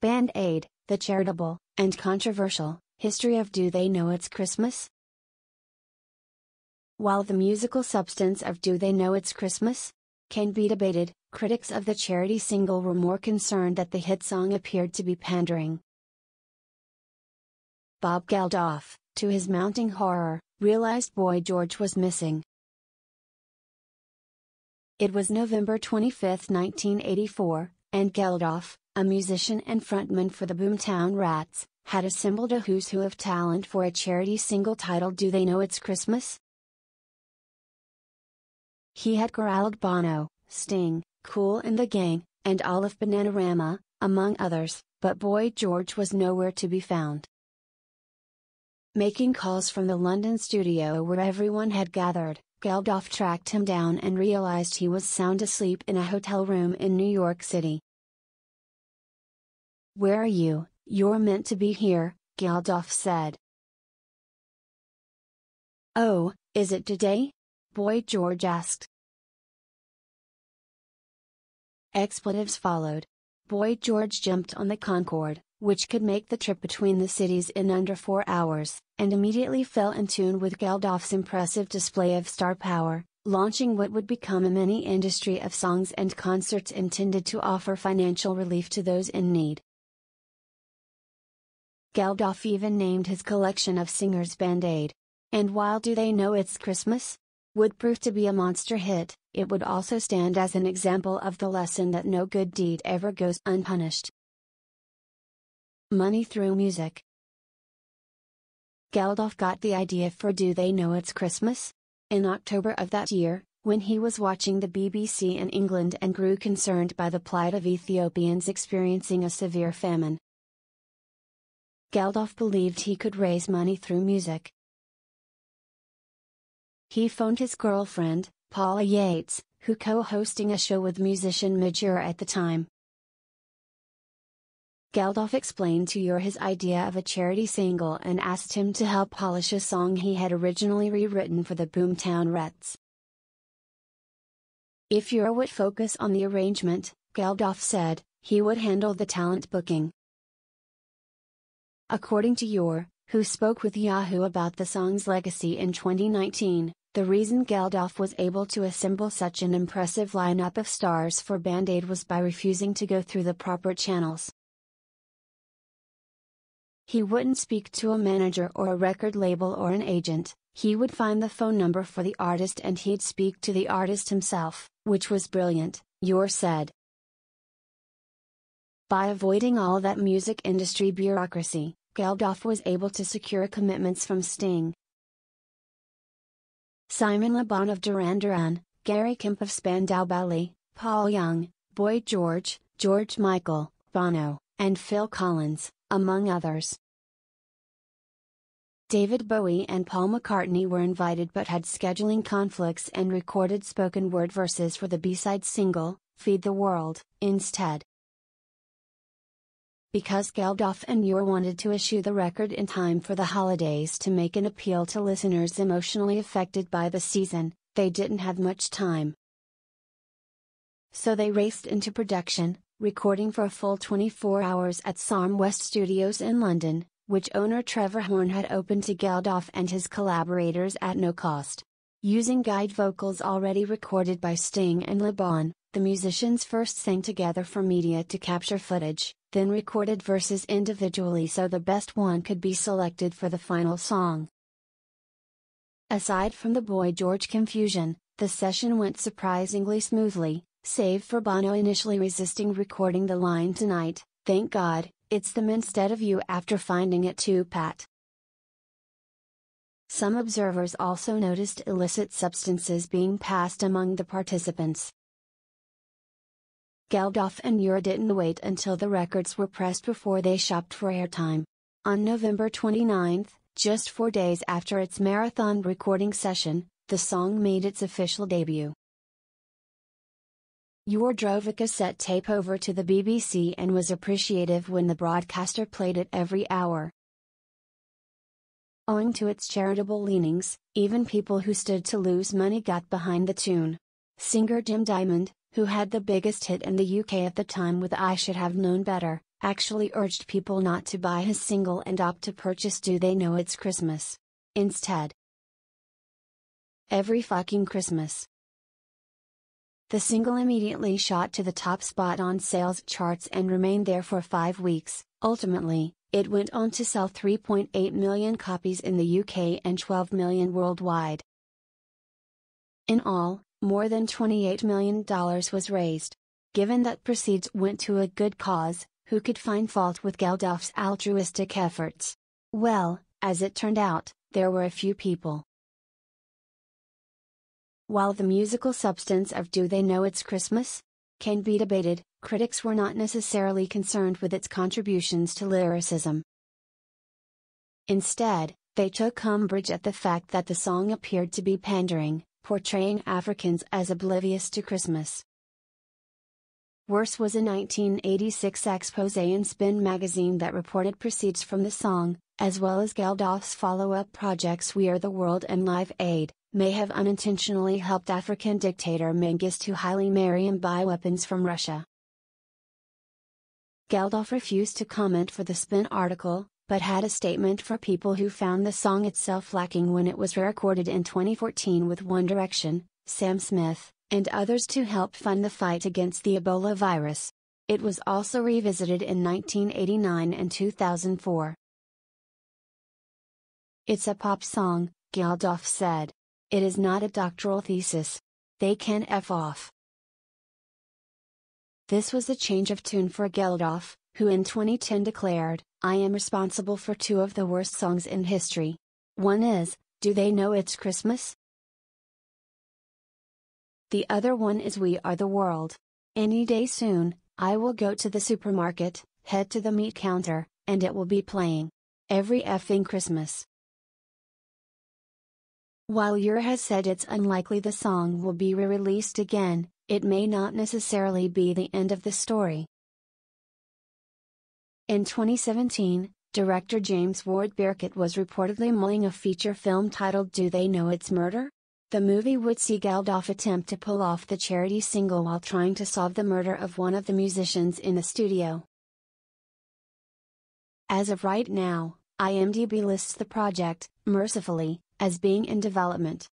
Band-Aid, the charitable, and controversial, history of Do They Know It's Christmas? While the musical substance of Do They Know It's Christmas? Can be debated, critics of the charity single were more concerned that the hit song appeared to be pandering. Bob Geldof, to his mounting horror, realized Boy George was missing. It was November 25, 1984, and Geldof, a musician and frontman for the Boomtown Rats, had assembled a who's who of talent for a charity single titled Do They Know It's Christmas? He had corralled Bono, Sting, Kool and the Gang, and all of Bananarama, among others, but Boy George was nowhere to be found. Making calls from the London studio where everyone had gathered, Geldof tracked him down and realized he was sound asleep in a hotel room in New York City. "Where are you? You're meant to be here," Geldof said. "Oh, is it today?" Boy George asked. Expletives followed. Boy George jumped on the Concorde, which could make the trip between the cities in under 4 hours, and immediately fell in tune with Geldof's impressive display of star power, launching what would become a mini industry of songs and concerts intended to offer financial relief to those in need. Geldof even named his collection of singers Band-Aid. And while Do They Know It's Christmas? Would prove to be a monster hit, it would also stand as an example of the lesson that no good deed ever goes unpunished. Money through music. Geldof got the idea for Do They Know It's Christmas? In October of that year, when he was watching the BBC in England and grew concerned by the plight of Ethiopians experiencing a severe famine. Geldof believed he could raise money through music. He phoned his girlfriend, Paula Yates, who co-hosting a show with musician Majur at the time. Geldof explained to Ur his idea of a charity single and asked him to help polish a song he had originally rewritten for the Boomtown Rats. If Ur would focus on the arrangement, Geldof said, he would handle the talent booking. According to Ur, who spoke with Yahoo about the song's legacy in 2019, the reason Geldof was able to assemble such an impressive lineup of stars for Band-Aid was by refusing to go through the proper channels. He wouldn't speak to a manager or a record label or an agent, he would find the phone number for the artist and he'd speak to the artist himself, which was brilliant, Ur said. By avoiding all that music industry bureaucracy, Geldof was able to secure commitments from Sting, Simon Le Bon of Duran Duran, Gary Kemp of Spandau Ballet, Paul Young, Boy George, George Michael, Bono, and Phil Collins, among others. David Bowie and Paul McCartney were invited but had scheduling conflicts and recorded spoken word verses for the B-side single, Feed the World, instead. Because Geldof and Ur wanted to issue the record in time for the holidays to make an appeal to listeners emotionally affected by the season, they didn't have much time. So they raced into production, recording for a full 24 hours at Sarm West Studios in London, which owner Trevor Horn had opened to Geldof and his collaborators at no cost. Using guide vocals already recorded by Sting and Le Bon, the musicians first sang together for media to capture footage, then recorded verses individually so the best one could be selected for the final song. Aside from the Boy George confusion, the session went surprisingly smoothly, save for Bono initially resisting recording the line "Tonight, thank God, it's them instead of you" after finding it too pat. Some observers also noticed illicit substances being passed among the participants. Geldof and Ur didn't wait until the records were pressed before they shopped for airtime. On November 29, just 4 days after its marathon recording session, the song made its official debut. Ur drove a cassette tape over to the BBC and was appreciative when the broadcaster played it every hour. Owing to its charitable leanings, even people who stood to lose money got behind the tune. Singer Jim Diamond, who had the biggest hit in the UK at the time with "I Should Have Known Better," actually urged people not to buy his single and opt to purchase Do They Know It's Christmas instead. Every fucking Christmas. The single immediately shot to the top spot on sales charts and remained there for 5 weeks. Ultimately, it went on to sell 3.8 million copies in the UK and 12 million worldwide. In all, more than $28 million was raised. Given that proceeds went to a good cause, who could find fault with Geldof's altruistic efforts? Well, as it turned out, there were a few people. While the musical substance of Do They Know It's Christmas can be debated, critics were not necessarily concerned with its contributions to lyricism. Instead, they took umbrage at the fact that the song appeared to be pandering, portraying Africans as oblivious to Christmas. Worse was a 1986 expose in Spin magazine that reported proceeds from the song, as well as Geldof's follow-up projects We Are the World and Live Aid, may have unintentionally helped African dictator Mengistu Haile Mariam buy weapons from Russia. Geldof refused to comment for the Spin article, but had a statement for people who found the song itself lacking when it was re-recorded in 2014 with One Direction, Sam Smith, and others to help fund the fight against the Ebola virus. It was also revisited in 1989 and 2004. It's a pop song, Geldof said. It is not a doctoral thesis. They can F off. This was a change of tune for Geldof, who in 2010 declared, I am responsible for 2 of the worst songs in history. One is, Do They Know It's Christmas? The other one is We Are the World. Any day soon, I will go to the supermarket, head to the meat counter, and it will be playing. Every effing Christmas. While Ure has said it's unlikely the song will be re-released again, it may not necessarily be the end of the story. In 2017, director James Ward Birkitt was reportedly mulling a feature film titled Do They Know It's Murder? The movie would see Geldof attempt to pull off the charity single while trying to solve the murder of one of the musicians in the studio. As of right now, IMDb lists the project, mercifully, as being in development.